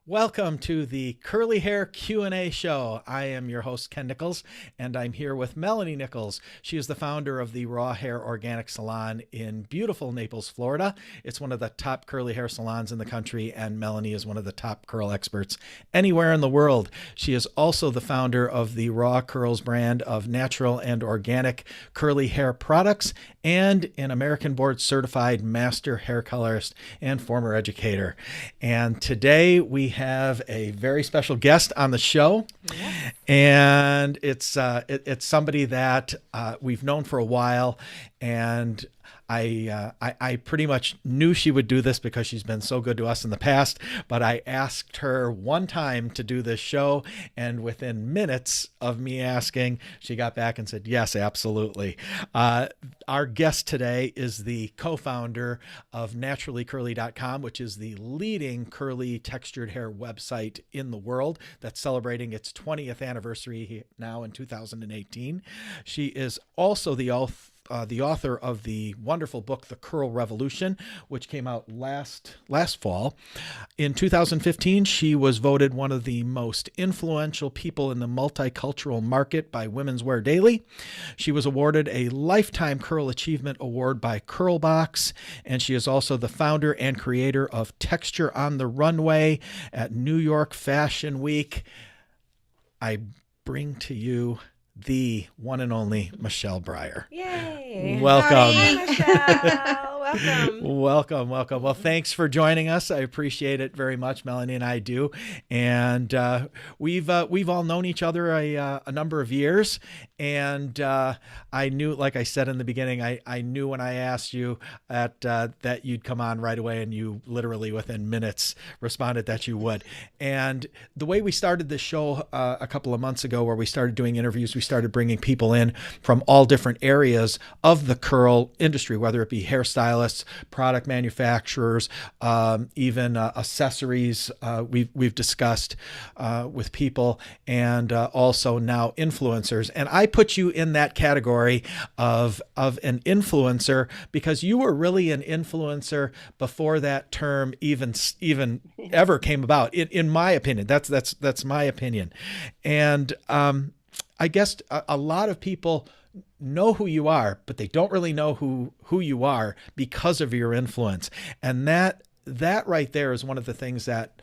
Welcome to the Curly Hair Q&A show. I am your host, Ken Nickels, and I'm here with Melanie Nickels. She is the founder of the Raw Hair Organic Salon in beautiful Naples, Florida. It's one of the top curly hair salons in the country, and Melanie is one of the top curl experts anywhere in the world. She is also the founder of the Raw Curls brand of natural and organic curly hair products, and an American Board Certified Master Hair Colorist and former educator. And today we have a very special guest on the show. Yes. And it's somebody that we've known for a while, and I pretty much knew she would do this because she's been so good to us in the past, but I asked her one time to do this show, and within minutes of me asking, she got back and said, yes, absolutely. Our guest today is the co-founder of NaturallyCurly.com, which is the leading curly textured hair website in the world that's celebrating its 20th anniversary now in 2018. She is also the author of the wonderful book, The Curl Revolution, which came out last fall. In 2015, she was voted one of the most influential people in the multicultural market by Women's Wear Daily. She was awarded a Lifetime Curl Achievement Award by CurlBox, and she is also the founder and creator of Texture on the Runway at New York Fashion Week. I bring to you the one and only Michelle Breyer. Yay! Welcome. Hi, Michelle. Welcome. Welcome. Well, thanks for joining us. I appreciate it very much. Melanie and I do. And we've all known each other a number of years. And I knew, like I said in the beginning, I knew when I asked you that you'd come on right away, and you literally within minutes responded that you would. And the way we started this show a couple of months ago, where we started doing interviews, we started bringing people in from all different areas of the curl industry, whether it be hairstylists, product manufacturers, even accessories we've discussed with people, and also now influencers. And I put you in that category of an influencer because you were really an influencer before that term even ever came about. In my opinion, that's my opinion. And I guess a lot of people know who you are, but they don't really know who you are because of your influence. And that right there is one of the things that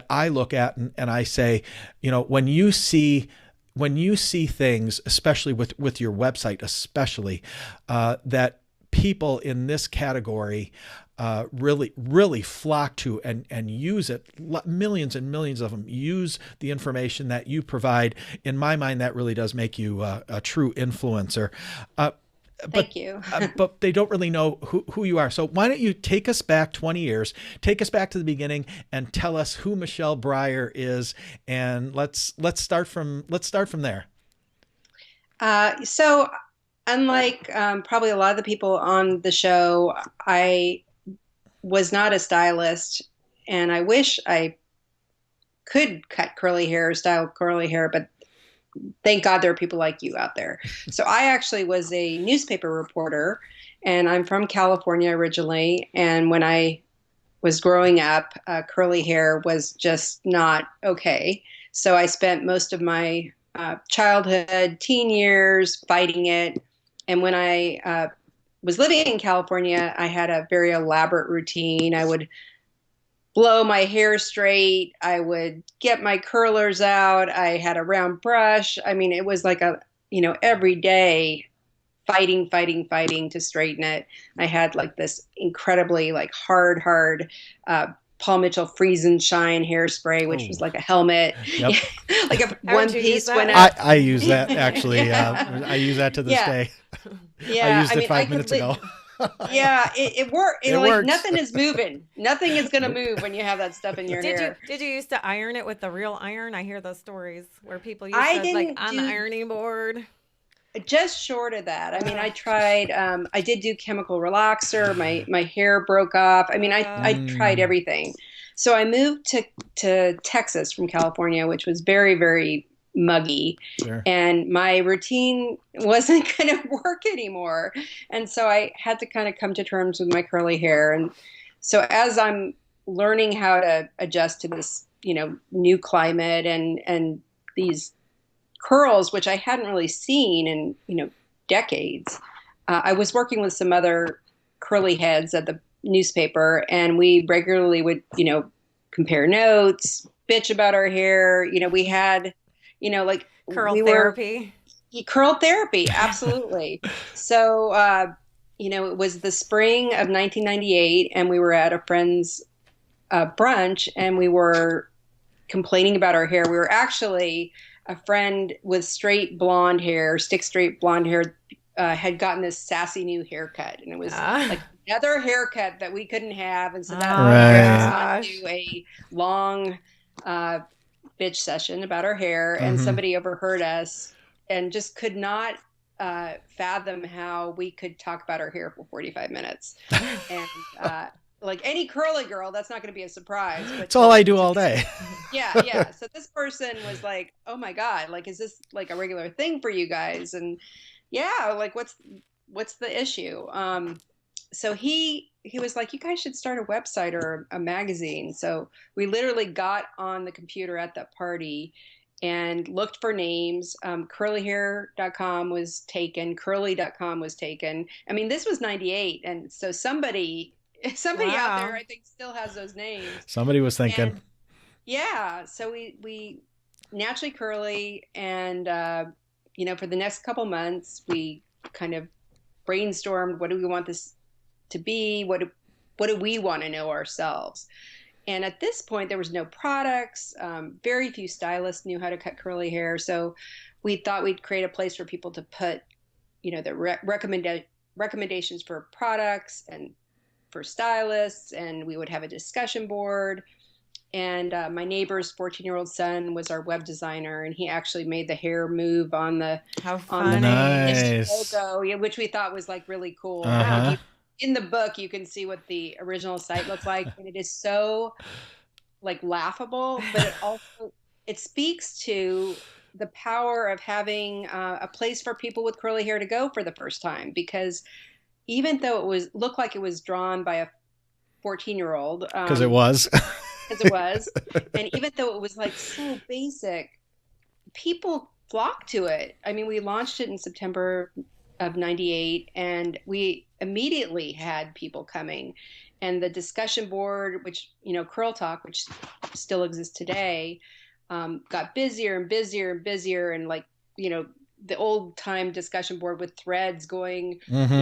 I look at and I say, when you see things, especially with your website, especially that people in this category really flock to and use it. Millions and millions of them use the information that you provide. In my mind, that really does make you a true influencer. Thank you. But they don't really know who you are. So why don't you take us back 20 years, take us back to the beginning, and tell us who Michelle Breyer is, and let's start from there. So unlike probably a lot of the people on the show, I was not a stylist, and I wish I could cut curly hair, style curly hair, but thank God there are people like you out there. So I actually was a newspaper reporter, and I'm from California originally. And when I was growing up, curly hair was just not okay. So I spent most of my childhood, teen years fighting it. And when I was living in California, I had a very elaborate routine. I would blow my hair straight. I would get my curlers out. I had a round brush. I mean, it was like every day fighting to straighten it. I had like this incredibly like hard, Paul Mitchell Freeze and Shine hairspray, which was like a helmet. Yep. Like a one piece went out. I use that actually. Yeah. I use that to this day. Yeah. I used it 5 minutes ago. Yeah, it worked. It works. Nothing is moving. Nothing is going to move when you have that stuff in your hair. Did you used to iron it with the real iron? I hear those stories where people used to like on the ironing board. Just short of that. I mean, I tried, I did do chemical relaxer. My hair broke off. I mean, I tried everything. So I moved to Texas from California, which was very, very muggy. Sure. And my routine wasn't going to work anymore. And so I had to kind of come to terms with my curly hair. And so as I'm learning how to adjust to this new climate and these curls, which I hadn't really seen in, decades. I was working with some other curly heads at the newspaper, and we regularly would, compare notes, bitch about our hair. We had, like Curl we therapy. Curl therapy, absolutely. So, it was the spring of 1998, and we were at a friend's brunch, and we were complaining about our hair. We were actually a friend with straight blonde hair, stick straight blonde hair, had gotten this sassy new haircut, and it was like another haircut that we couldn't have, and so that Right. on to a long bitch session about our hair, and somebody overheard us and just could not fathom how we could talk about our hair for 45 minutes. And like any curly girl, that's not going to be a surprise. But it's all I do all day. Yeah. So this person was like, "Oh my God, like, is this like a regular thing for you guys?" And yeah, like, what's the issue? So he was like, "You guys should start a website or a magazine." So we literally got on the computer at that party and looked for names. Curlyhair.com was taken. Curly.com was taken. I mean, this was 98. And so somebody out there, I think, still has those names. Somebody was thinking. And yeah. So we Naturally Curly. And, for the next couple months, we kind of brainstormed, what do we want this to be? What do we want to know ourselves? And at this point, there was no products. Very few stylists knew how to cut curly hair. So we thought we'd create a place for people to put, the recommendations for products and for stylists. And we would have a discussion board. And my neighbor's 14-year-old son was our web designer, and he actually made the hair move on the logo, which we thought was like really cool. In the book, you can see what the original site looked like, and it is so like laughable, but it speaks to the power of having a place for people with curly hair to go for the first time. Because even though looked like it was drawn by a 14-year-old, because it was, and even though it was like so basic, people flocked to it. I mean, we launched it in September of 98, and we immediately had people coming, and the discussion board, which, Curl Talk, which still exists today, got busier and busier and busier. And like, the old time discussion board with threads going, on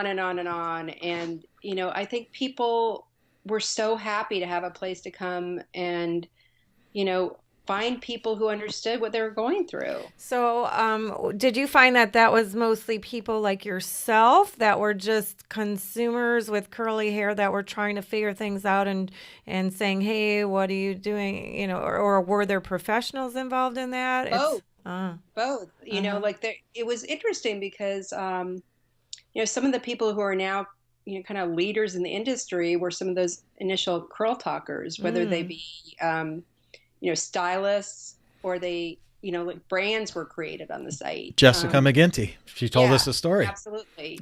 and on and on. And, I think people were so happy to have a place to come and, find people who understood what they were going through. So did you find that was mostly people like yourself that were just consumers with curly hair that were trying to figure things out and saying, hey, what are you doing? Or were there professionals involved in that? Both. It was interesting because, some of the people who are now, kind of leaders in the industry were some of those initial curl talkers, whether they be, stylists, or they, like brands were created on the site. Jessica McGinty. She told us the story. Absolutely.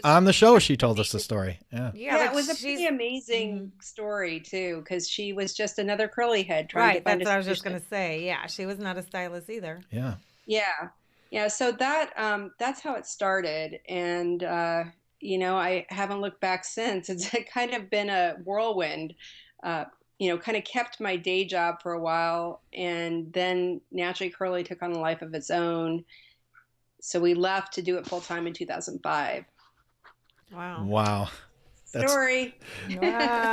On the show, she told us the story. Yeah, it was a pretty amazing story too, because she was just another curly head trying to find that's what I was just going to say. Yeah, she was not a stylist either. Yeah. So that's how it started. And, I haven't looked back since. It's kind of been a whirlwind. Kind of kept my day job for a while, and then Naturally Curly took on a life of its own. So we left to do it full time in 2005. Wow. Story.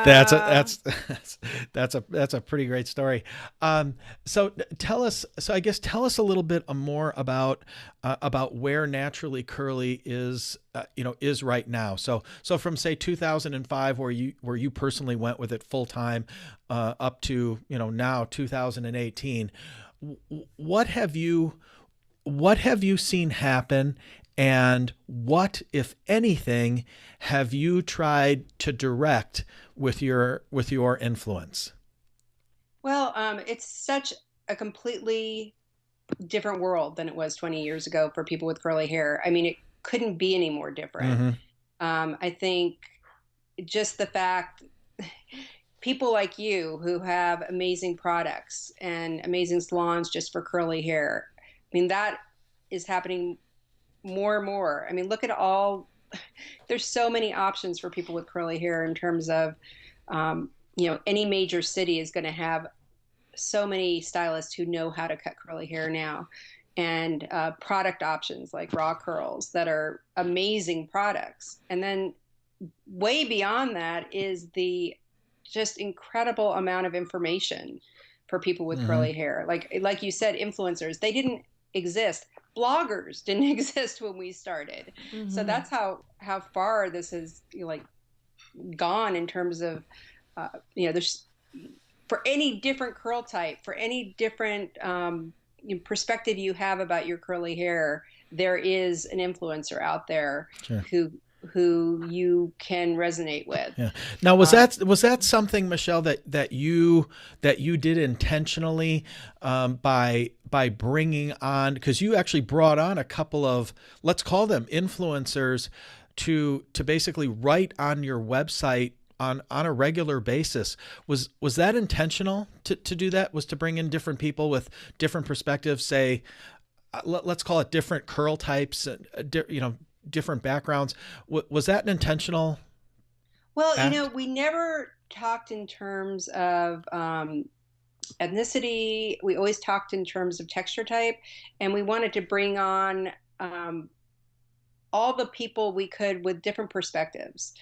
That's a pretty great story. So tell us a little bit more about where Naturally Curly is right now. So from say 2005, where you personally went with it full time, up to now 2018. What have you seen happen? And what, if anything, have you tried to direct with your influence? Well, it's such a completely different world than it was 20 years ago for people with curly hair. I mean, it couldn't be any more different. I think just the fact people like you who have amazing products and amazing salons just for curly hair. I mean, that is happening more and more. I mean, look at all, there's so many options for people with curly hair in terms of, any major city is going to have so many stylists who know how to cut curly hair now. And product options like raw curls that are amazing products. And then way beyond that is the just incredible amount of information for people with curly hair. Like you said, influencers, they didn't exist. Bloggers didn't exist when we started. So that's how far this has gone in terms of there's, for any different curl type, for any different perspective you have about your curly hair, there is an influencer out there who you can resonate with. Yeah. Now, was that something, Michelle, that you did intentionally by bringing on, because you actually brought on a couple of, let's call them influencers, to basically write on your website on a regular basis. Was that intentional to do that? Was to bring in different people with different perspectives, say, let's call it different curl types, different backgrounds. Was that an intentional act? We never talked in terms of ethnicity. We always talked in terms of texture type, and we wanted to bring on all the people we could with different perspectives.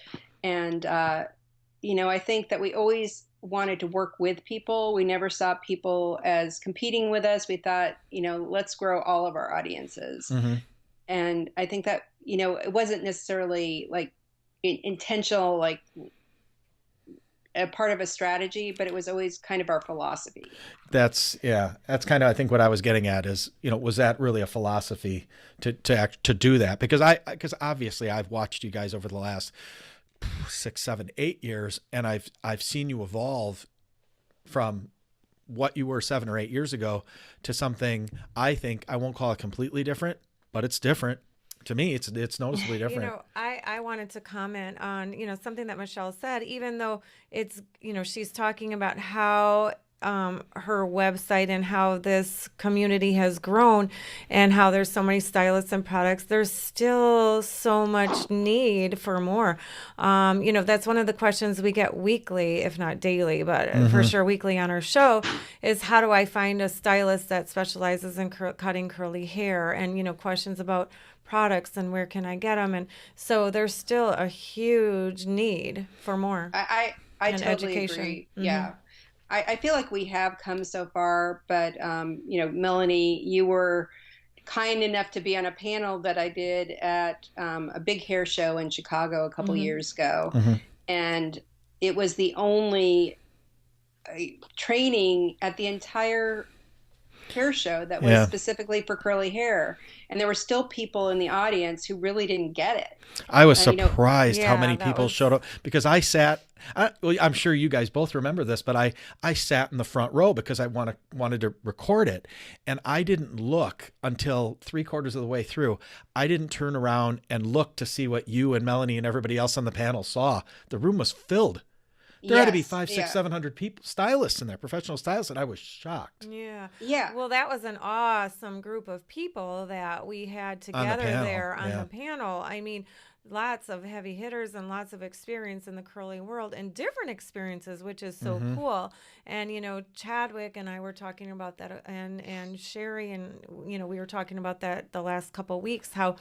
And I think that we always wanted to work with people. We never saw people as competing with us. We thought, let's grow all of our audiences. And I think that, it wasn't necessarily like intentional, like a part of a strategy, but it was always kind of our philosophy. That's kind of, I think, what I was getting at is, was that really a philosophy to do that? Because obviously I've watched you guys over the last 6, 7, 8 years, and I've seen you evolve from what you were 7 or 8 years ago to something, I think, I won't call it completely different, but it's different. To me, it's noticeably different. I wanted to comment on, something that Michelle said, even though it's, she's talking about how her website and how this community has grown and how there's so many stylists and products. There's still so much need for more. That's one of the questions we get weekly, if not daily, but for sure weekly on our show, is how do I find a stylist that specializes in cutting curly hair, and, questions about products and where can I get them. And so there's still a huge need for more. I totally education. Agree. Yeah. I feel like we have come so far, but, Melanie, you were kind enough to be on a panel that I did at a big hair show in Chicago a couple years ago. And it was the only training at the entire hair show that was specifically for curly hair. And there were still people in the audience who really didn't get it. I was surprised how many people showed up, because I sat, I'm sure you guys both remember this, but I sat in the front row because I wanted to record it. And I didn't look until 3/4 of the way through. I didn't turn around and look to see what you and Melanie and everybody else on the panel saw. The room was filled. There had to be 500, 600, 700 people, stylists in there, professional stylists, and I was shocked. Yeah. Well, that was an awesome group of people that we had together there on the panel. I mean, lots of heavy hitters and lots of experience in the curly world and different experiences, which is so cool. And, Chadwick and I were talking about that, and Sherry, and, we were talking about that the last couple of weeks, how,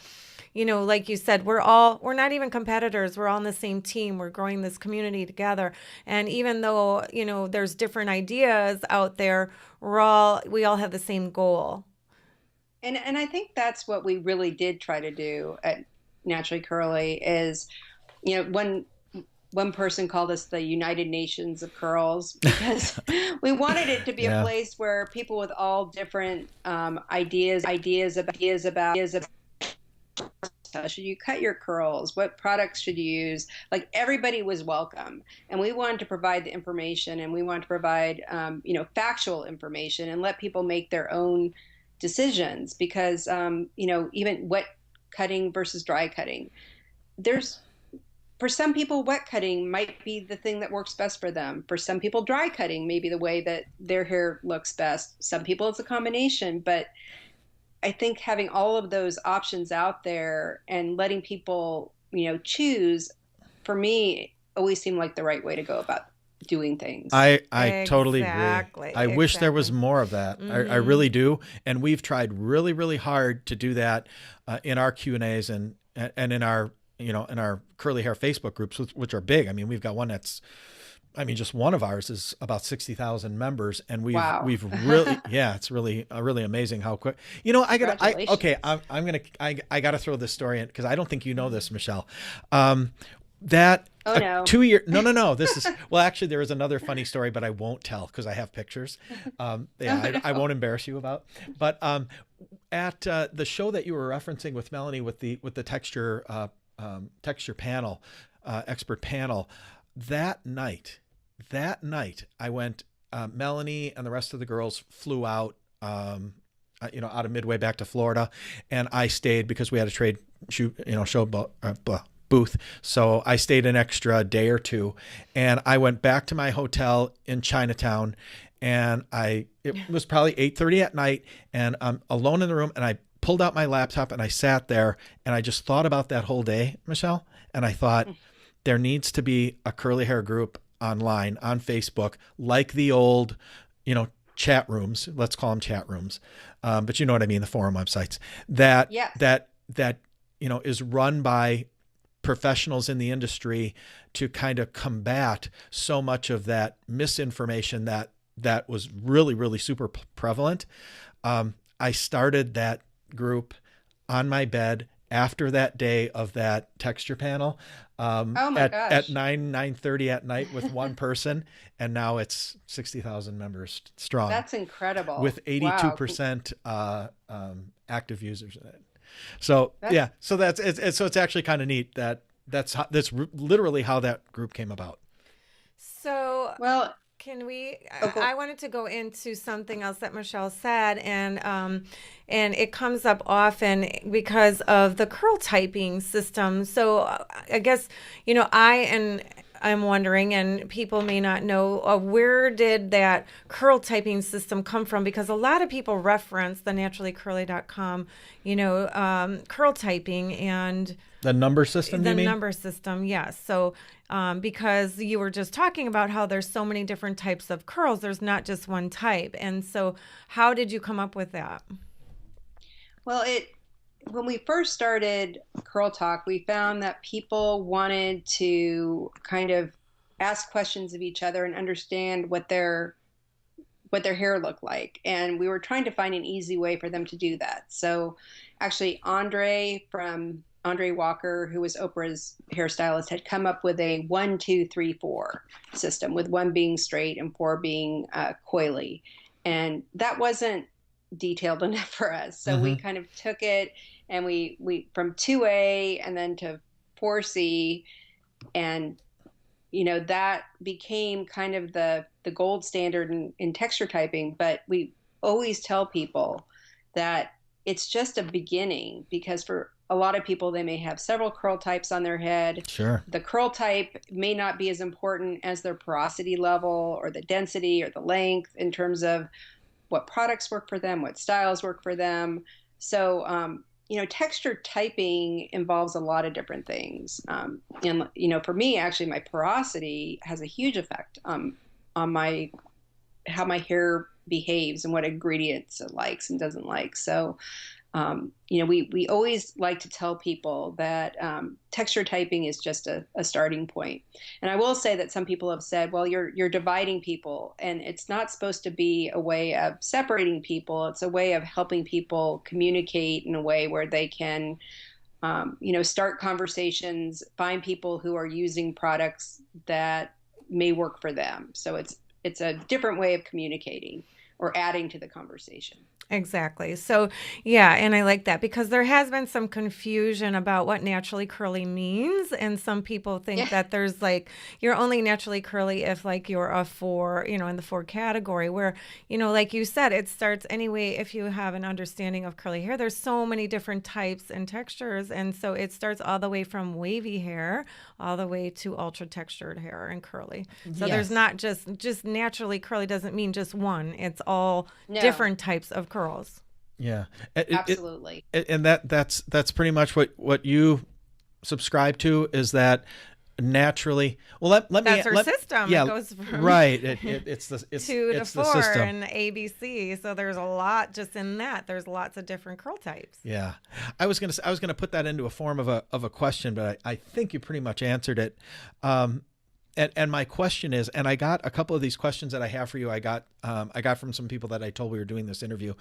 like you said, we're not even competitors. We're all on the same team. We're growing this community together. And even though, there's different ideas out there, we all have the same goal. And I think that's what we really did try to do at Naturally Curly is, one person called us the United Nations of Curls, because we wanted it to be a place where people with all different ideas about how should you cut your curls, what products should you use, like everybody was welcome. And we wanted to provide the information, and we wanted to provide factual information and let people make their own decisions, because even wet cutting versus dry cutting, there's for some people, wet cutting might be the thing that works best for them. For some people, dry cutting may be the way that their hair looks best. Some people, it's a combination. But I think having all of those options out there and letting people, choose, for me, always seemed like the right way to go about doing things. I totally agree. Exactly. I wish there was Exactly. more of that. I really do. And we've tried really, really hard to do that in our Q&As and in our, in our curly hair Facebook groups, which are big. I mean, we've got one that's, just one of ours is about 60,000 members, and Wow. we've really, yeah, it's really, really amazing how quick, Congratulations. I gotta throw this story in because I don't think you know this, Michelle. That Oh, no. 2 year, no, this is, well, actually there is another funny story, but I won't tell because I have pictures. I won't embarrass you about, but, at, the show that you were referencing with Melanie with the texture, texture panel, expert panel, that night I went, Melanie and the rest of the girls flew out, out of Midway back to Florida, and I stayed because we had a trade show booth. So I stayed an extra day or two, and I went back to my hotel in Chinatown, and it was probably 8:30 at night, and I'm alone in the room, and I pulled out my laptop and I sat there and I just thought about that whole day, Michelle. And I thought there needs to be a curly hair group online on Facebook, like the old, chat rooms, let's call them chat rooms. But you know what I mean? The forum websites Yes. that is run by professionals in the industry to kind of combat so much of that misinformation that was really, really super prevalent. I started that group on my bed after that day of that texture panel, Oh my at gosh. 9:30 at night with one person, and now it's 60,000 members strong That's incredible. with Wow. 82% active users in it. So yeah, so it's actually kind of neat that's literally how that group came about. So Well, can we? go. I wanted to go into something else that Michelle said, and it comes up often because of the curl typing system. So I guess I'm wondering, and people may not know, where did that curl typing system come from? Because a lot of people reference the naturallycurly.com, curl typing and The number system, the you mean? number system, yes. So, because you were just talking about how there's so many different types of curls, there's not just one type. And so, how did you come up with that? Well, when we first started Curl Talk, we found that people wanted to kind of ask questions of each other and understand what their hair looked like. And we were trying to find an easy way for them to do that. So actually Andre Walker, who was Oprah's hairstylist, had come up with a 1, 2, 3, 4 system, with 1 being straight and 4 being coily. And that wasn't detailed enough for us. So we kind of took it and we from 2A and then to 4C, and that became kind of the gold standard in texture typing. But we always tell people that it's just a beginning, because for a lot of people, they may have several curl types on their head. Sure. The curl type may not be as important as their porosity level or the density or the length in terms of what products work for them, what styles work for them. So, texture typing involves a lot of different things. And for me, actually, my porosity has a huge effect on how my hair behaves and what ingredients it likes and doesn't like. So, we always like to tell people that texture typing is just a starting point. And I will say that some people have said, well, you're dividing people, and it's not supposed to be a way of separating people. It's a way of helping people communicate in a way where they can, start conversations, find people who are using products that may work for them. So it's a different way of communicating or adding to the conversation. Exactly. So, yeah, and I like that because there has been some confusion about what naturally curly means. And some people think Yeah. that there's like, you're only naturally curly if like you're a four, in the four category, where, like you said, it starts anyway. If you have an understanding of curly hair, there's so many different types and textures. And so it starts all the way from wavy hair all the way to ultra textured hair and curly. So there's Yes. not just naturally curly doesn't mean just one. It's all No, different types of curls. Yeah. It, absolutely. and that's pretty much what you subscribe to, is that naturally. Well, let me That's our let system. It yeah, goes from right. It's the two to it's the four system. and ABC. So there's a lot just in that. There's lots of different curl types. Yeah, I was gonna put that into a form of a question, but I think you pretty much answered it. Um, and my question is, and I got a couple of these questions that I have for you. I got from some people that I told we were doing this interview,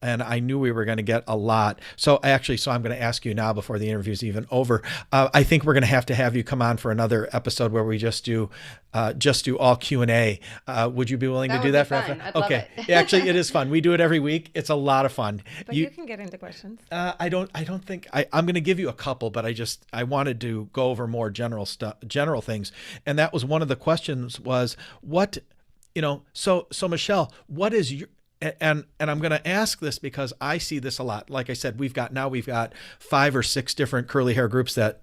and I knew we were going to get a lot. So I'm going to ask you now before the interview is even over. I think we're going to have you come on for another episode where we just do all Q&A. Would you be willing to That do would be that for fun. I'd love Okay. it. Actually, it is fun. We do it every week. It's a lot of fun. But you can get into questions. I don't think I'm going to give you a couple, but I wanted to go over more general things. And that was one of the questions was what, so Michelle, what is your, and I'm going to ask this because I see this a lot. Like I said, we've got 5 or 6 different curly hair groups that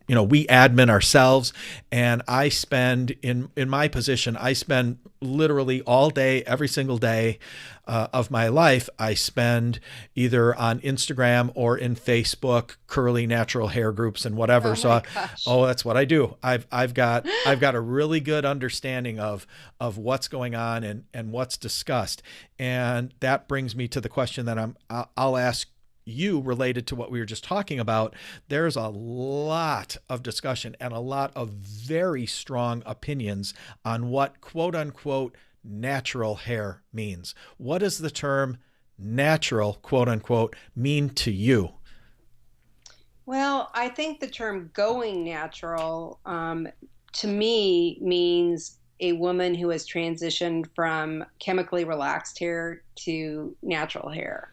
we admin ourselves. And I spend in my position, I spend literally all day, every single day of my life. I spend either on Instagram or in Facebook, curly natural hair groups and whatever. Oh my gosh. That's what I do. I've got a really good understanding of what's going on and what's discussed. And that brings me to the question that I'll ask you related to what we were just talking about. There's a lot of discussion and a lot of very strong opinions on what quote unquote natural hair means. What does the term natural quote unquote mean to you? Well, I think the term going natural to me means a woman who has transitioned from chemically relaxed hair to natural hair.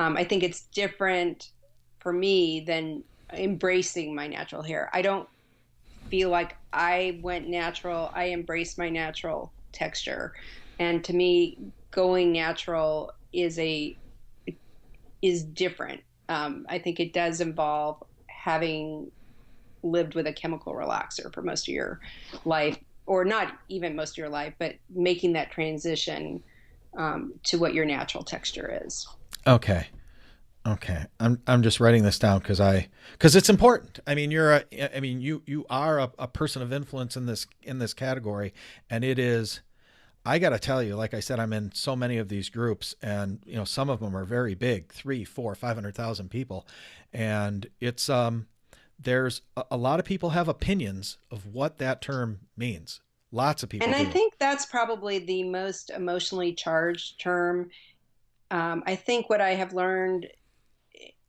I think it's different for me than embracing my natural hair. I don't feel like I went natural. I embraced my natural texture. And to me, going natural is different. I think it does involve having lived with a chemical relaxer for most of your life, or not even most of your life, but making that transition to what your natural texture is. Okay. I'm just writing this down because it's important. I mean, you are a person of influence in this category, and it is. I got to tell you, like I said, I'm in so many of these groups, and some of them are very big, 3, 4, 500,000 people, and it's there's a lot of people have opinions of what that term means. Lots of people And I do. think that's probably the most emotionally charged term. I think what I have learned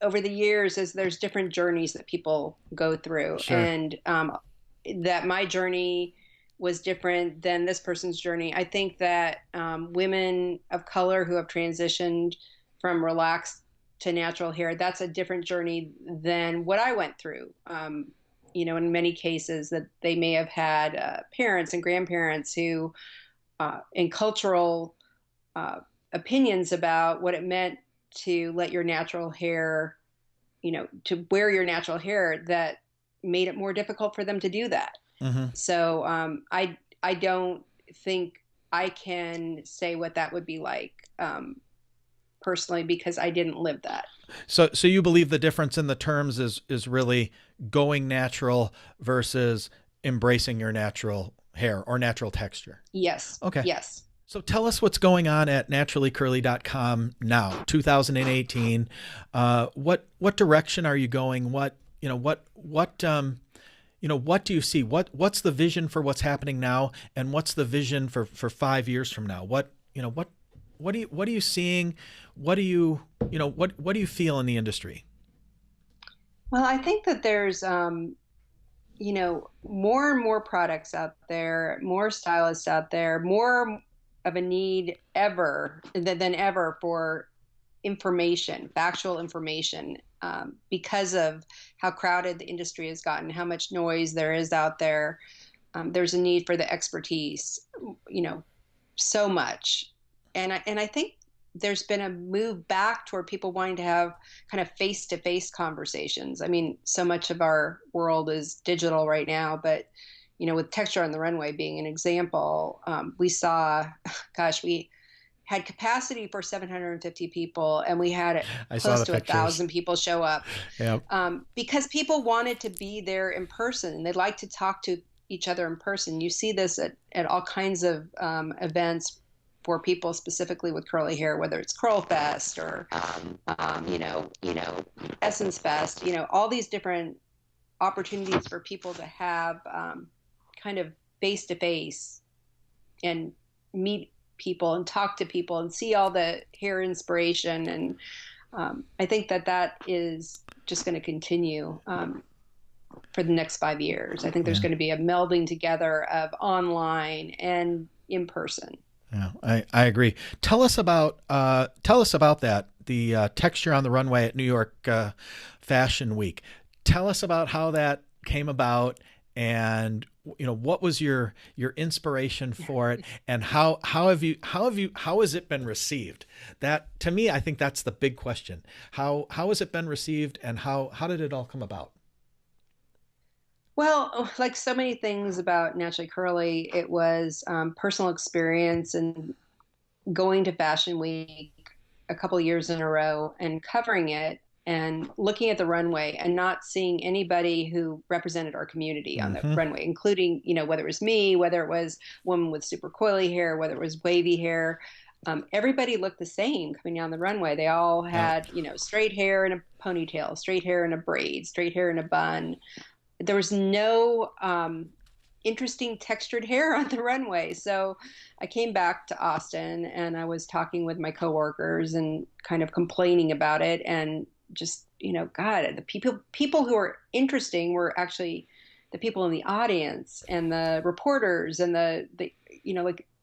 over the years is there's different journeys that people go through, Sure. and that my journey was different than this person's journey. I think that women of color who have transitioned from relaxed to natural hair, that's a different journey than what I went through. In many cases that they may have had parents and grandparents who, in cultural opinions about what it meant to let your natural hair, to wear your natural hair, that made it more difficult for them to do that. Mm-hmm. So I don't think I can say what that would be like personally, because I didn't live that. So you believe the difference in the terms is really going natural versus embracing your natural hair or natural texture. Yes. Okay. Yes. So tell us what's going on at naturallycurly.com now, 2018. What direction are you going? What do you see? What's the vision for what's happening now, and what's the vision for 5 years from now? What are you seeing? What do you feel in the industry? Well, I think that there's more and more products out there, more stylists out there, more of a need than ever for information, factual information, because of how crowded the industry has gotten, how much noise there is out there. There's a need for the expertise, so much. And I think there's been a move back toward people wanting to have kind of face-to-face conversations. I mean, so much of our world is digital right now, but with Texture on the Runway being an example, we saw, gosh, we had capacity for 750 people, and we had I saw close the to pictures. 1,000 people show up. Yep. Because people wanted to be there in person, and they'd like to talk to each other in person. You see this at all kinds of events for people specifically with curly hair, whether it's Curl Fest or Essence Fest, all these different opportunities for people to have kind of face to face and meet people and talk to people and see all the hair inspiration. And I think that is just going to continue for the next 5 years. I think there's going to be a melding together of online and in person. Yeah, I agree. Tell us about that, the Texture on the Runway at New York Fashion Week. Tell us about how that came about, and what was your inspiration for it, and how has it been received? That, to me, I think that's the big question. How has it been received, and how did it all come about? Well, like so many things about Naturally Curly, it was personal experience and going to Fashion Week a couple of years in a row and covering it and looking at the runway and not seeing anybody who represented our community on the runway, including, whether it was me, whether it was women with super coily hair, whether it was wavy hair. Everybody looked the same coming down the runway. They all had, straight hair and a ponytail, straight hair and a braid, straight hair and a bun. There was no interesting textured hair on the runway. So I came back to Austin and I was talking with my coworkers and kind of complaining about it. And just, God, the people who were interesting were actually the people in the audience and the reporters and the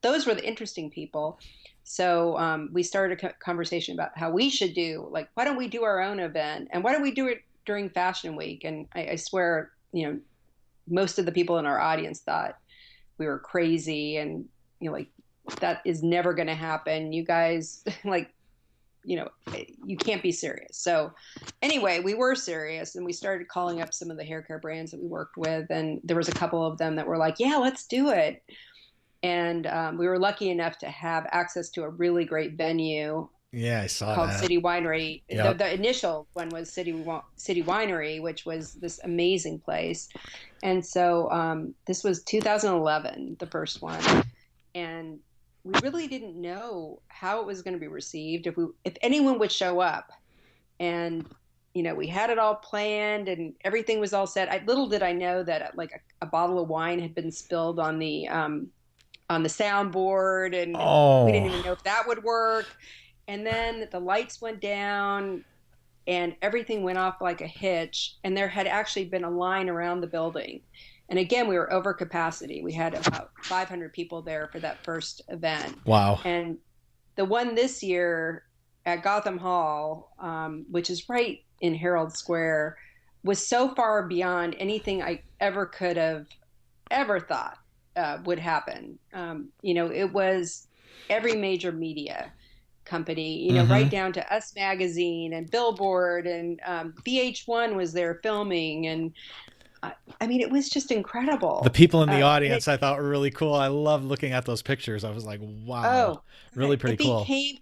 those were the interesting people. So we started a conversation about how we should do, why don't we do our own event? And why don't we do it during Fashion Week? And I swear, most of the people in our audience thought we were crazy and, that is never going to happen. You guys, you can't be serious. So anyway, we were serious and we started calling up some of the hair care brands that we worked with. And there was a couple of them that were like, yeah, let's do it. And we were lucky enough to have access to a really great venue. Yeah, I saw called that. City Winery. Yep. The initial one was City Winery, which was this amazing place. And so this was 2011, the first one. And we really didn't know how it was going to be received, if anyone would show up. And, we had it all planned and everything was all set. Little did I know that a bottle of wine had been spilled on the soundboard, and we didn't even know if that would work. And then the lights went down and everything went off like a hitch. And there had actually been a line around the building. And again, we were over capacity. We had about 500 people there for that first event. Wow. And the one this year at Gotham Hall, which is right in Herald Square, was so far beyond anything I ever could have ever thought would happen. It was every major media company, right down to Us Magazine and Billboard, and VH1 was there filming. And it was just incredible. The people in the audience I thought were really cool. I loved looking at those pictures. I was like, wow, really pretty cool. It became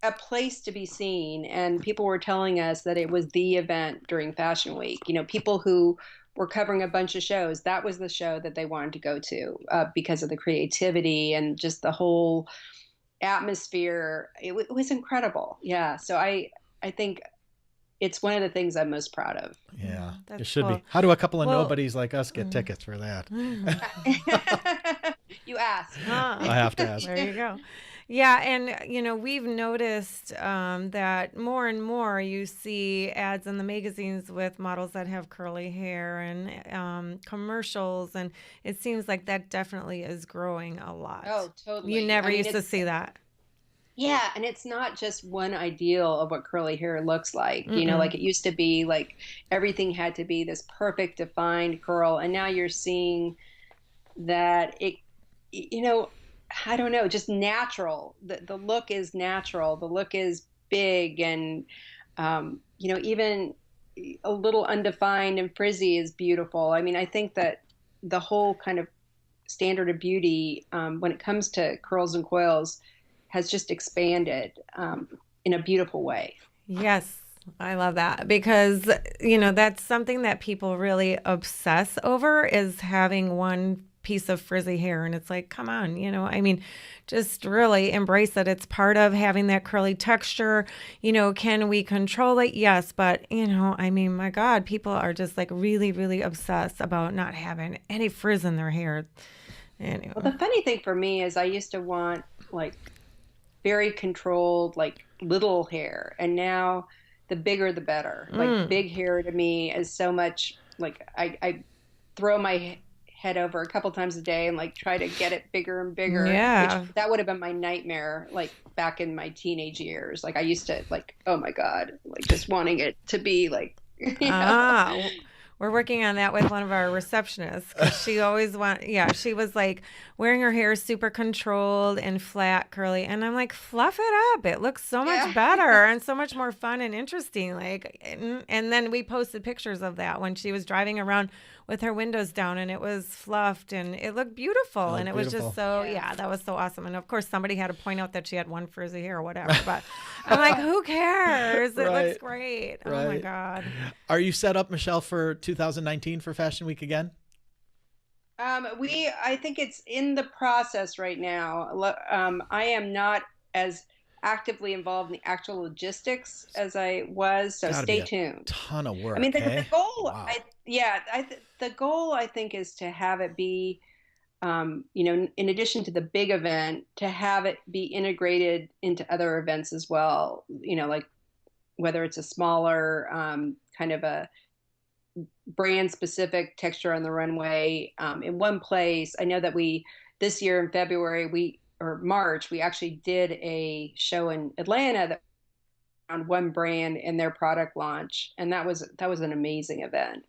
a place to be seen. And people were telling us that it was the event during Fashion Week. People who were covering a bunch of shows, that was the show that they wanted to go to because of the creativity and just the whole atmosphere. It was incredible. Yeah. So I think it's one of the things I'm most proud of. Yeah, That's it should cool. be. How do a couple of nobodies like us get tickets for that? You asked. I have to ask. There you go. Yeah, and we've noticed that more and more you see ads in the magazines with models that have curly hair and commercials, and it seems like that definitely is growing a lot. Oh, totally. You never used to see that. Yeah, and it's not just one ideal of what curly hair looks like. Mm-mm. Like it used to be like everything had to be this perfect defined curl, and now you're seeing that you know, I don't know, just natural. The look is natural. The look is big and even a little undefined and frizzy is beautiful. I mean, I think that the whole kind of standard of beauty when it comes to curls and coils has just expanded in a beautiful way. Yes, I love that because, that's something that people really obsess over is having one piece of frizzy hair. And it's like, come on, I mean, just really embrace it. It's part of having that curly texture. Can we control it? Yes. But, I mean, my God, people are just like really, really obsessed about not having any frizz in their hair. Anyway. Well, the funny thing for me is I used to want like very controlled, like little hair. And now the bigger, the better. Like big hair to me is so much like I throw my head over a couple times a day and like try to get it bigger and bigger, which Yeah. that would have been my nightmare, like back in my teenage years. Like I used to like, oh my God, like just wanting it to be like, Ah, we're working on that with one of our receptionists because she always she was like wearing her hair super controlled and flat, curly. And I'm like, fluff it up. It looks so much yeah. better and so much more fun and interesting. Like, and then we posted pictures of that when she was driving around with her windows down and it was fluffed and it looked beautiful. And it was just so, Yeah. that was so awesome. And of course, somebody had to point out that she had one frizzy hair or whatever. But I'm like, who cares? It looks great. Oh my Right. God. Are you set up, Michelle, for 2019 for Fashion Week again? I think it's in the process right now. I am not as actively involved in the actual logistics as I was, so Got to be stay a tuned. ton of I mean, work, the hey? goal, Wow. the goal I think is to have it be, in addition to the big event, to have it be integrated into other events as well. Like whether it's a smaller kind of a brand specific texture on the runway in one place. I know that this year in February, or March, we actually did a show in Atlanta that on one brand and their product launch. And that was an amazing event.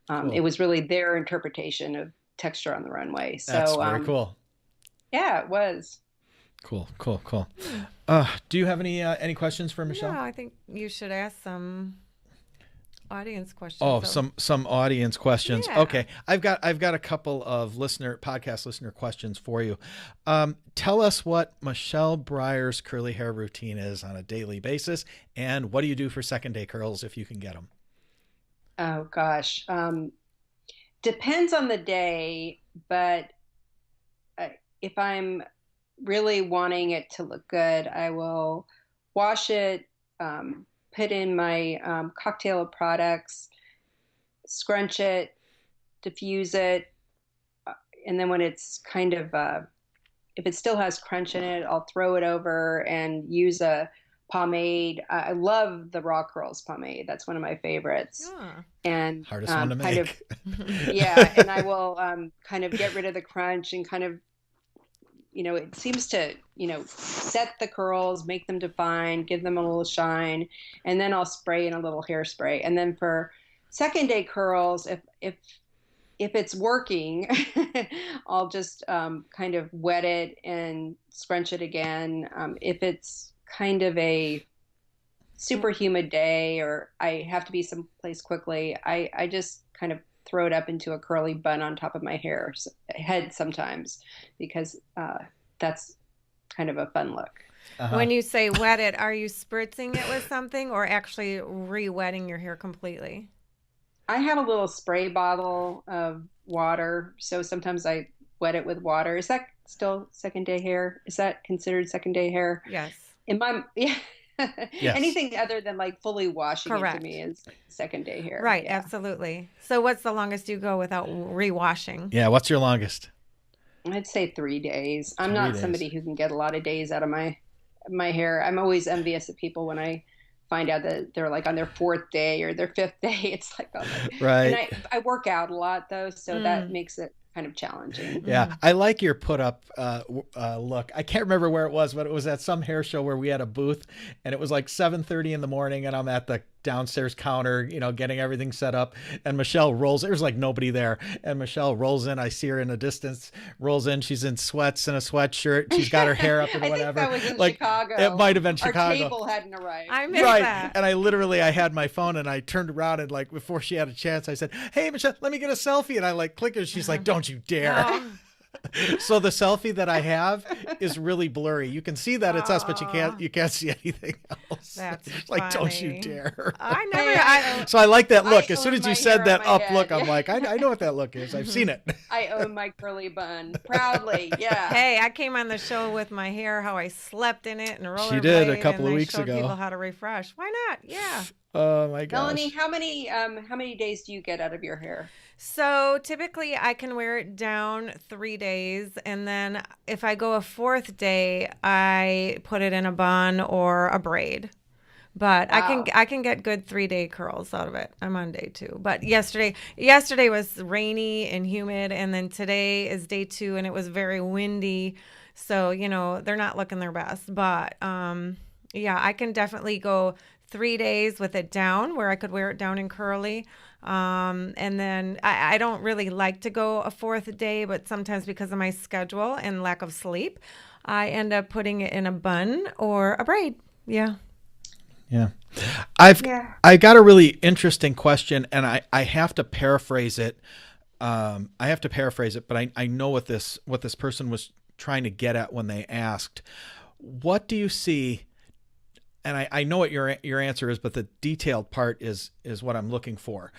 It Cool. was really their interpretation of texture on the runway. That's So, very cool. yeah, it was. Cool, cool, cool. Do you have any questions for Michelle? No, I think you should ask some audience questions. Oh, So, some audience questions. yeah. Okay, I've got a couple of podcast listener questions for you. Tell us what Michelle Breyer's curly hair routine is on a daily basis, and what do you do for second day curls if you can get them? Oh gosh. Depends on the day, but if I'm really wanting it to look good, I will wash it, put in my cocktail of products, scrunch it, diffuse it, and then when it's kind of, if it still has crunch in it, I'll throw it over and use a pomade. I love the Raw Curls pomade. That's one of my favorites. Yeah. And Hardest one to kind of, make. yeah, and I will kind of get rid of the crunch and kind of it seems to, set the curls, make them defined, give them a little shine, and then I'll spray in a little hairspray. And then for second day curls, if it's working, I'll just kind of wet it and scrunch it again. If it's kind of a super humid day or I have to be someplace quickly, I just kind of throw it up into a curly bun on top of my head sometimes because that's kind of a fun look. When you say wet it, are you spritzing it with something or actually re-wetting your hair completely? I have a little spray bottle of water, so sometimes I wet it with water. Is that still second day hair? Is that considered second day hair? Yes. In my yeah. Yes. Anything other than like fully washing it to Correct. me is second day hair. Right, Yeah. absolutely. So what's the longest you go without re-washing? Yeah. What's your longest? I'd say 3 days. I'm 3 not days. somebody who can get a lot of days out of my hair. I'm always envious of people when I find out that they're like on their fourth day or their fifth day. It's like, oh my. And Right. I work out a lot though, so that makes it kind of challenging. Yeah, I like your put up look. I can't remember where it was, but it was at some hair show where we had a booth, and it was like 7:30 in the morning, and I'm at the downstairs counter, getting everything set up, and Michelle rolls. There's like nobody there, and Michelle rolls in. I see her in the distance, rolls in. She's in sweats and a sweatshirt. She's got her hair up and whatever. I think that was in like Chicago. It might have been Our Chicago. table hadn't arrived. I missed that. And I had my phone, and I turned around, and like before she had a chance, I said, "Hey, Michelle, let me get a selfie." And I like click it. She's like, "Don't you dare." Oh. So the selfie that I have is really blurry. You can see that it's us, but you can't see anything else. That's like, don't funny. you dare. I never. So I like that look. As soon own as you my said hair that on my up head. look, I'm like, I know what that look is. I've seen it. I own my curly bun proudly. Yeah. Hey, I came on the show with my hair, how I slept in it, and rollerblade. She did a couple of and I weeks showed ago. people how to refresh. Why not? Yeah. Oh my gosh. Melanie, how many days do you get out of your hair? So typically I can wear it down 3 days, and then if I go a fourth day, I put it in a bun or a braid. But Wow. I can get good 3-day curls out of it. I'm on day 2. But yesterday was rainy and humid, and then today is day 2 and it was very windy. So, they're not looking their best. But yeah, I can definitely go 3 days with it down where I could wear it down in curly. And then I don't really like to go a fourth day, but sometimes because of my schedule and lack of sleep, I end up putting it in a bun or a braid. Yeah. Yeah. I got a really interesting question, and I have to paraphrase it. But I know what this person was trying to get at when they asked. What do you see? And I know what your answer is, but the detailed part is what I'm looking for.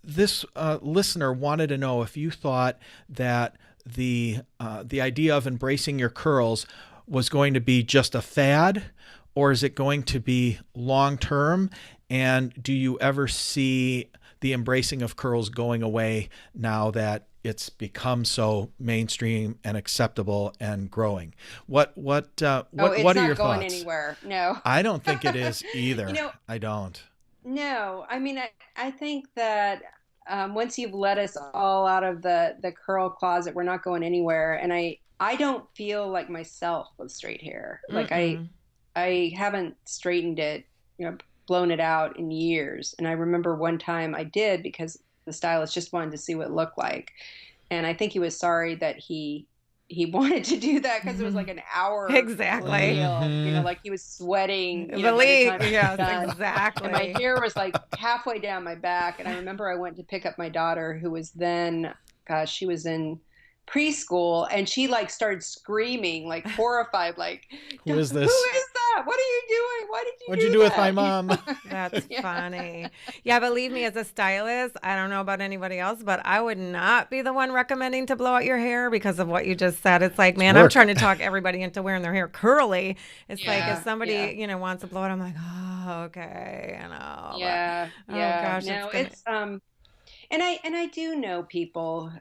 This listener wanted to know if you thought that the idea of embracing your curls was going to be just a fad, or is it going to be long term? And do you ever see the embracing of curls going away now that it's become so mainstream and acceptable and growing? What are your thoughts? It's not going anywhere. No. I don't think it is either. I don't. No. I mean, I think that once you've let us all out of the curl closet, we're not going anywhere. And I don't feel like myself with straight hair. Like I haven't straightened it, blown it out in years. And I remember one time I did because the stylist just wanted to see what it looked like. And I think he was sorry that he wanted to do that because it was like an hour. Exactly. Deal, like he was sweating. Yes, exactly. And my hair was like halfway down my back. And I remember I went to pick up my daughter, who was then, she was in preschool, and she like started screaming, like horrified, like, who is this? Who is that? What are you doing? Why did you What'd do you do that? with my mom? That's funny. Yeah, believe me, as a stylist, I don't know about anybody else, but I would not be the one recommending to blow out your hair because of what you just said. It's like, man, I'm trying to talk everybody into wearing their hair curly. It's like if somebody, wants to blow it, I'm like, oh, okay, Yeah. But, oh gosh, no, it's and I do know people,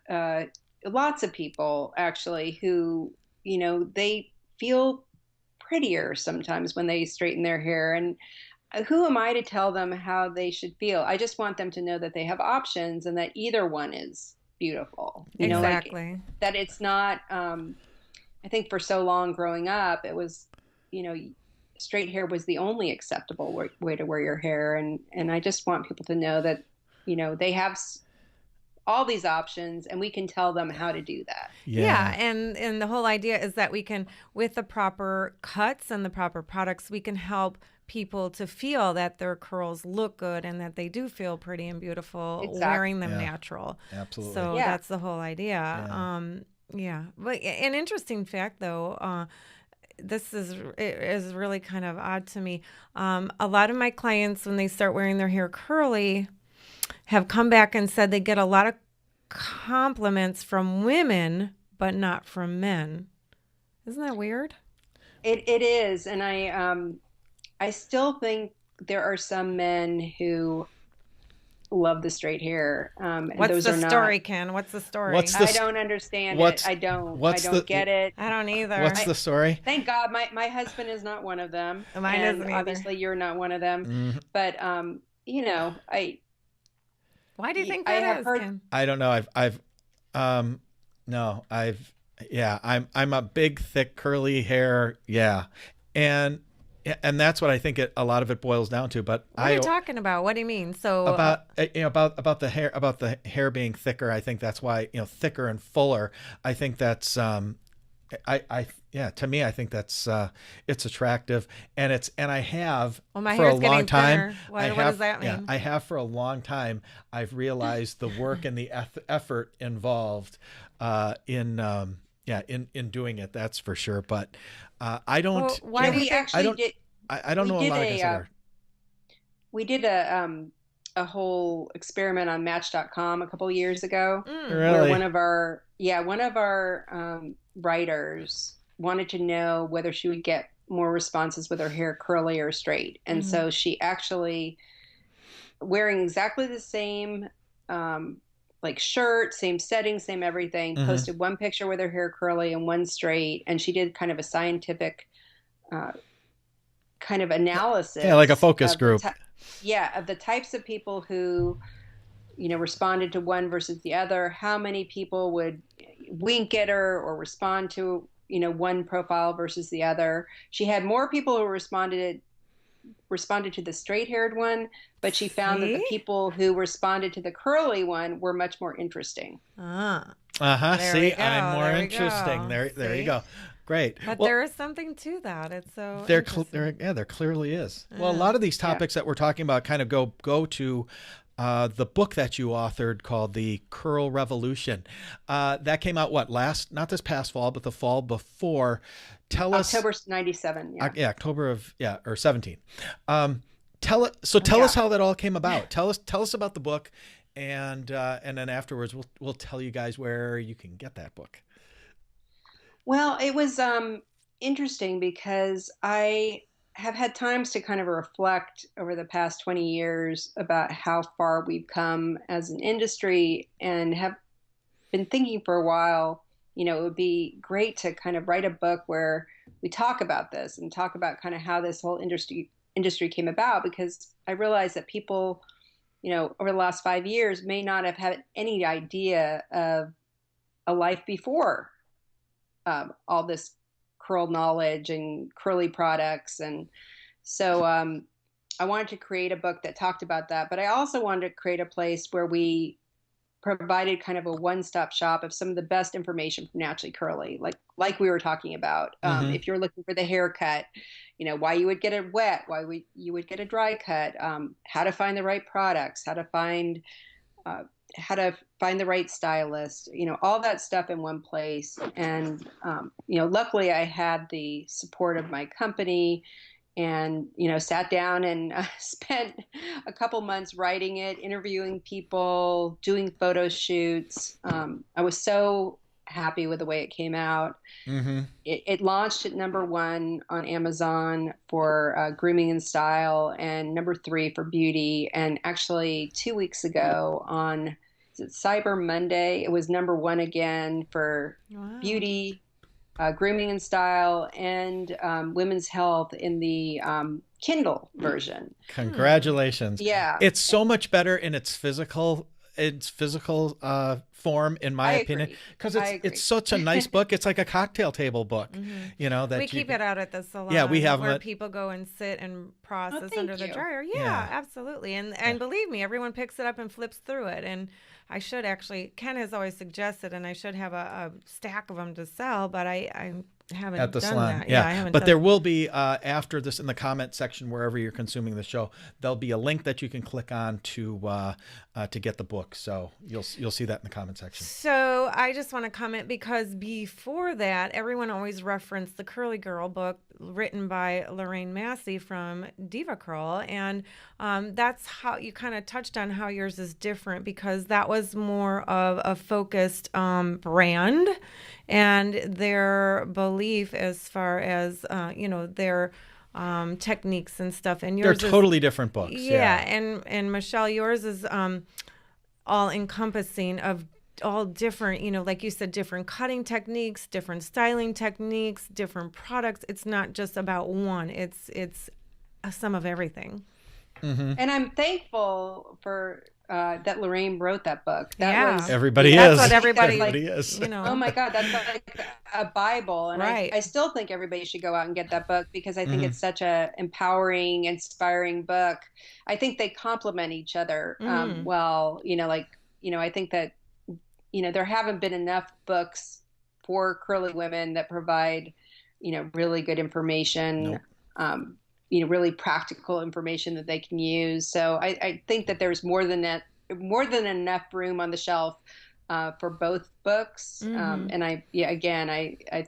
lots of people actually who, they feel prettier sometimes when they straighten their hair. And who am I to tell them how they should feel? I just want them to know that they have options and that either one is beautiful. Exactly. That it's not, I think for so long growing up, it was, straight hair was the only acceptable way to wear your hair. And I just want people to know that, they have all these options and we can tell them how to do that. Yeah. And the whole idea is that we can, with the proper cuts and the proper products, we can help people to feel that their curls look good and that they do feel pretty and beautiful wearing them natural. Absolutely. So that's the whole idea. But an interesting fact though, this is really kind of odd to me. A lot of my clients, when they start wearing their hair curly, have come back and said they get a lot of compliments from women, but not from men. Isn't that weird? It is. And I still think there are some men who love the straight hair. What's the story, Ken? What's the story? I don't understand it. I don't get it. I don't either. What's the story? Thank God my husband is not one of them. Mine isn't either. Obviously you're not one of them. Mm-hmm. But, why do you think that is, Ken? I don't know. No, I'm a big, thick, curly hair. Yeah. And, and that's what I think a lot of it boils down to. But What are you talking about? What do you mean? So about the hair being thicker. I think that's why, thicker and fuller. I think that's, yeah, to me, I think that's, it's attractive, and I have my for a hair's getting long time. thinner. What does that mean? Yeah, I have for a long time. I've realized the work and the effort involved, in doing it. That's for sure. But, I don't. Well, why do you we think? actually did. I don't know a lot of guys that are. We did a whole experiment on Match.com a couple years ago, where Really? one of our writers wanted to know whether she would get more responses with her hair curly or straight, and so she actually, wearing exactly the same like shirt, same setting, same everything, posted one picture with her hair curly and one straight, and she did kind of a scientific kind of analysis. Yeah, like a focus group. Of the types of people who, responded to one versus the other, how many people would wink at her or respond to, one profile versus the other. She had more people who responded to the straight-haired one, but she found that the people who responded to the curly one were much more interesting. See, I'm more interesting. There you go. Great. But there is something to that. It's so there clearly is. Well, a lot of these topics that we're talking about kind of go to the book that you authored called The Curl Revolution. That came out not this past fall, but the fall before. Tell us. October 97. Yeah. October or 17. Tell us how that all came about. Tell us about the book, and then afterwards we'll tell you guys where you can get that book. Well, it was interesting because I have had times to kind of reflect over the past 20 years about how far we've come as an industry, and have been thinking for a while, it would be great to kind of write a book where we talk about this and talk about kind of how this whole industry came about, because I realized that people, over the last 5 years may not have had any idea of a life before all this curl knowledge and curly products. And so I wanted to create a book that talked about that, but I also wanted to create a place where we provided kind of a one-stop shop of some of the best information from Naturally Curly, like we were talking about. If you're looking for the haircut, why you would get it wet, you would get a dry cut, how to find the right products, how to find the right stylist, all that stuff in one place. And, luckily I had the support of my company, and, sat down and spent a couple months writing it, interviewing people, doing photo shoots. I was so happy with the way it came out. It launched at #1 on Amazon for grooming and style, and #3 for beauty. And actually 2 weeks ago on Cyber Monday, it was #1 again for beauty, grooming and style, and women's health in the Kindle version. Congratulations. Yeah. It's so much better in its physical form, in my opinion, because it's such a nice book. It's like a cocktail table book, that we keep it out at the salon. Yeah, we have where people go and sit and process under the dryer. Yeah, absolutely. And believe me, everyone picks it up and flips through it. And I should actually, Ken has always suggested, and I should have a stack of them to sell, but I haven't at the done salon. that. Yeah, I haven't. But there will be after this, in the comment section wherever you're consuming the show, there'll be a link that you can click on to get the book. So you'll see that in the comment section. So I just want to comment, because before that, everyone always referenced the Curly Girl book written by Lorraine Massey from Diva Curl, and that's how you kind of touched on how yours is different, because that was more of a focused brand, and their belief as far as their techniques and stuff. And yours they're totally different books. Yeah, and Michelle, yours is all encompassing of all different, like you said, different cutting techniques, different styling techniques, different products. It's not just about one. It's a sum of everything. And I'm thankful for that Lorraine wrote that book. Yeah. Everybody That's is. what everybody is. you know. Oh my God, that's like a Bible. And Right. I still think everybody should go out and get that book because I think Mhm. it's such a empowering, inspiring book. I think they complement each other Mhm. well. I think that, there haven't been enough books for curly women that provide, really good information, Nope. really practical information that they can use. So I think that there's more than enough room on the shelf for both books. And I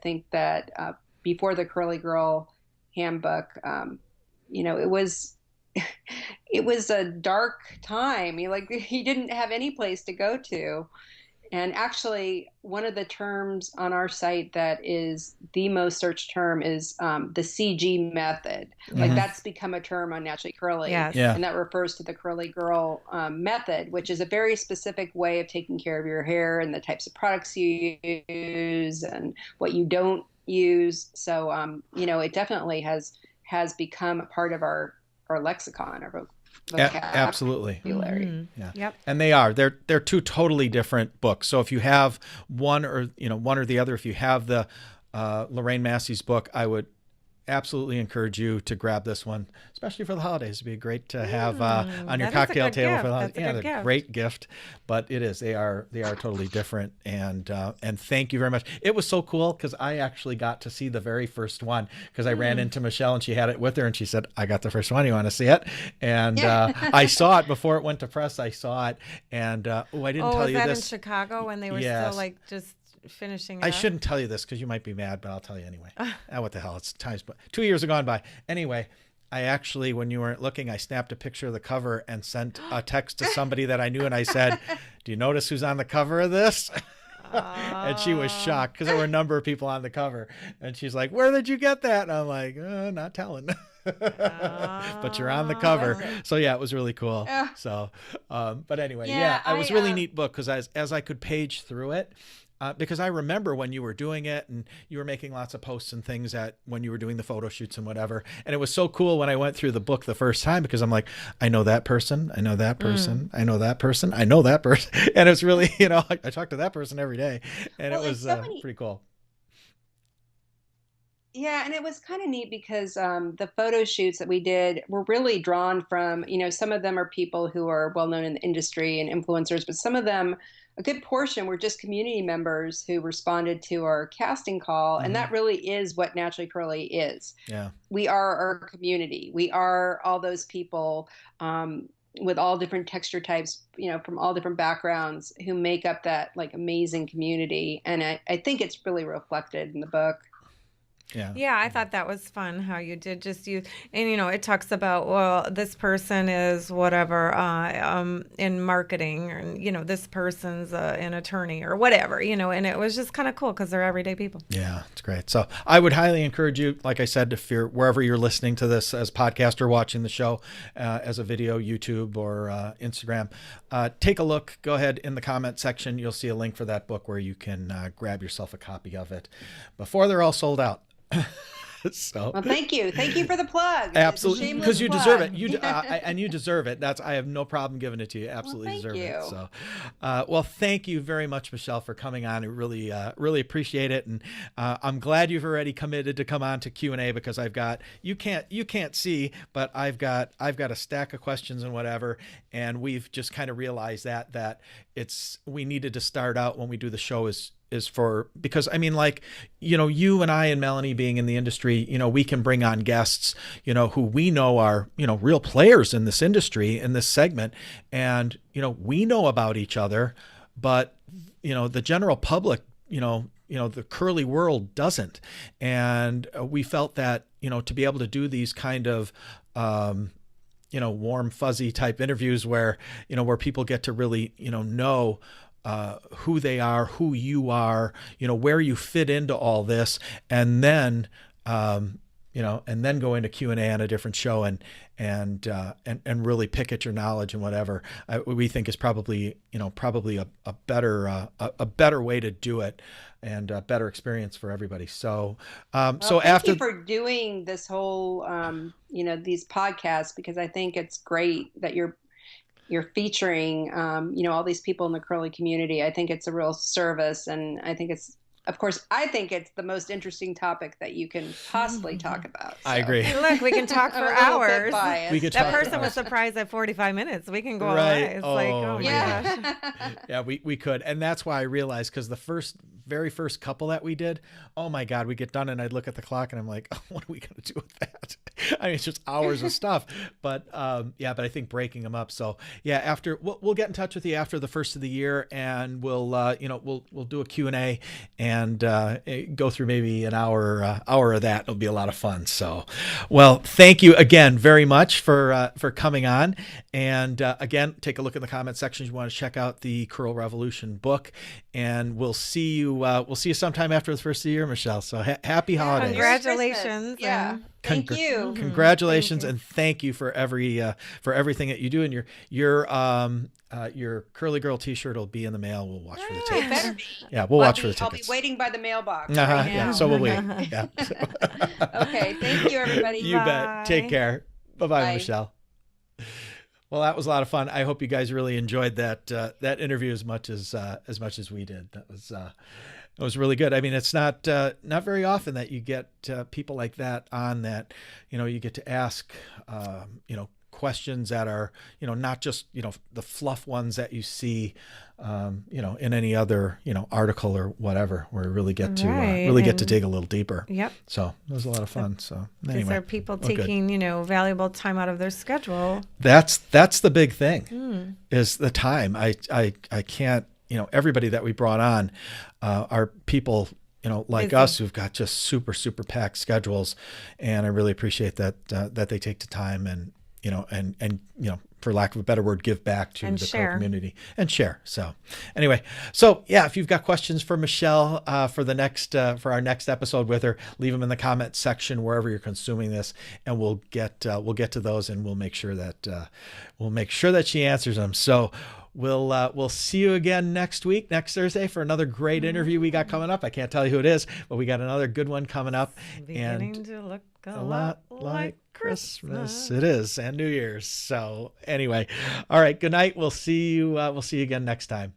think that before the Curly Girl Handbook, it was it was a dark time. He didn't have any place to go to. And actually, one of the terms on our site that is the most searched term is the CG method. Like that's become a term on Naturally Curly. Yes. Yeah. And that refers to the Curly Girl method, which is a very specific way of taking care of your hair and the types of products you use and what you don't use. So, it definitely has become a part of our lexicon, our vocabulary. Absolutely. Yeah. Yep. And they're two totally different books. So if you have one or the other, if you have the Lorraine Massey's book, I would absolutely encourage you to grab this one, especially for the holidays. It'd be great to have on your cocktail table for the holidays. Yeah, they're a great gift, but they are totally different. And thank you very much. It was so cool because I actually got to see the very first one because I ran into Michelle and she had it with her and she said, "I got the first one. You want to see it?" And I saw it before it went to press. I saw it, and I didn't tell was you that this in Chicago when they were still like just finishing I up? shouldn't tell you this because you might be mad, but I'll tell you anyway. What the hell? It's times, but 2 years have gone by. Anyway, I actually, when you weren't looking, I snapped a picture of the cover and sent a text to somebody that I knew, and I said, "Do you notice who's on the cover of this?" And she was shocked because there were a number of people on the cover, and she's like, "Where did you get that?" And I'm like, "Not telling." But you're on the cover. So yeah, it was really cool. So, but anyway, it was a really neat book because as I could page through it, because I remember when you were doing it and you were making lots of posts and things when you were doing the photo shoots and whatever. And it was so cool when I went through the book the first time because I'm like, I know that person. I know that person. I know that person. I know that person. And it's really, I talk to that person every day. And it was pretty cool. Yeah, and it was kind of neat because the photo shoots that we did were really drawn from, some of them are people who are well known in the industry and influencers, but some of them, a good portion were just community members who responded to our casting call. And that really is what Naturally Curly is. Yeah. We are our community. We are all those people with all different texture types, from all different backgrounds who make up that like amazing community. And I think it's really reflected in the book. Yeah, I thought that was fun how you did just use, and it talks about, well, this person is whatever in marketing, and this person's an attorney or whatever, and it was just kind of cool because they're everyday people. Yeah, it's great. So I would highly encourage you, like I said, if you're wherever you're listening to this as podcast or watching the show as a video, YouTube or Instagram, take a look. Go ahead in the comment section. You'll see a link for that book where you can grab yourself a copy of it before they're all sold out. So, well, thank you for the plug. Absolutely, because you deserve it. And you deserve it. I have no problem giving it to you. Absolutely deserve it. So, well, thank you very much, Michelle, for coming on. I really, really appreciate it, and I'm glad you've already committed to come on to Q&A because I've got you can't see, but I've got a stack of questions and whatever, and we've just kind of realized that we needed to start out when we do the show is because I mean, like, you and I and Melanie being in the industry, we can bring on guests, who we know are, real players in this industry, in this segment. And, we know about each other, but, the general public, the curly world doesn't. And we felt that, to be able to do these kind of, warm, fuzzy type interviews where people get to really, know who they are, who you are, where you fit into all this, and then, and then go into Q&A on a different show and really pick at your knowledge and whatever. We think is probably a better way to do it and a better experience for everybody. So, thank you for doing this whole, these podcasts, because I think it's great that you're you're featuring, all these people in the curly community. I think it's a real service, and I think it's, of course, I think it's the most interesting topic that you can possibly talk about. I agree. Hey, look, we can talk for I'm a little bit hours. biased, We could That talk person for was hours. surprised at 45 minutes. We can go all Right. day. It's like, oh my yeah. gosh. Yeah, we could. And that's why I realized, because the very first couple that we did, oh my God, we get done and I'd look at the clock and I'm like, oh, what are we going to do with that? I mean, it's just hours of stuff. But but I think breaking them up. So yeah, we'll get in touch with you after the first of the year, and we'll do a Q&A and go through maybe an hour of that. It'll be a lot of fun. So, well, thank you again very much for coming on. And again, take a look in the comment section if you want to check out the Curl Revolution book. And we'll see you sometime after the first of the year, Michelle. So happy holidays. Congratulations. Yeah. Thank you. Congratulations. Thank you. And thank you for everything that you do. And your Curly Girl t-shirt will be in the mail. We'll watch for the tickets. Better be. Yeah, we'll watch for the I'll tickets. be waiting by the mailbox Uh-huh, right now. yeah, so will we. Yeah. Okay, thank you, everybody. You bet. Take care. Bye-bye, Bye. Michelle. Well, that was a lot of fun. I hope you guys really enjoyed that interview as much as we did. That was really good. I mean, it's not very often that you get people like that on, that you get to ask questions that are not just the fluff ones that you see in any other article or whatever, where we really get to dig a little deeper. Yep. So it was a lot of fun. So These anyway, are people good. taking, valuable time out of their schedule. That's the big thing, is the time. I can't, everybody that we brought on are people, like Busy. us, who've got just super, super packed schedules. And I really appreciate that they take the time and, and for lack of a better word, give back to And the share. curl community and share. So anyway, so yeah, if you've got questions for Michelle for our next episode with her, leave them in the comment section wherever you're consuming this, and we'll get to those, and we'll make sure that she answers them. So we'll see you again next Thursday, for another great interview we got coming up. I can't tell you who it is, but we got another good one coming up. Beginning And to look a lot like Christmas. It is, and New Year's. So anyway, all right. Good night. We'll see you again next time.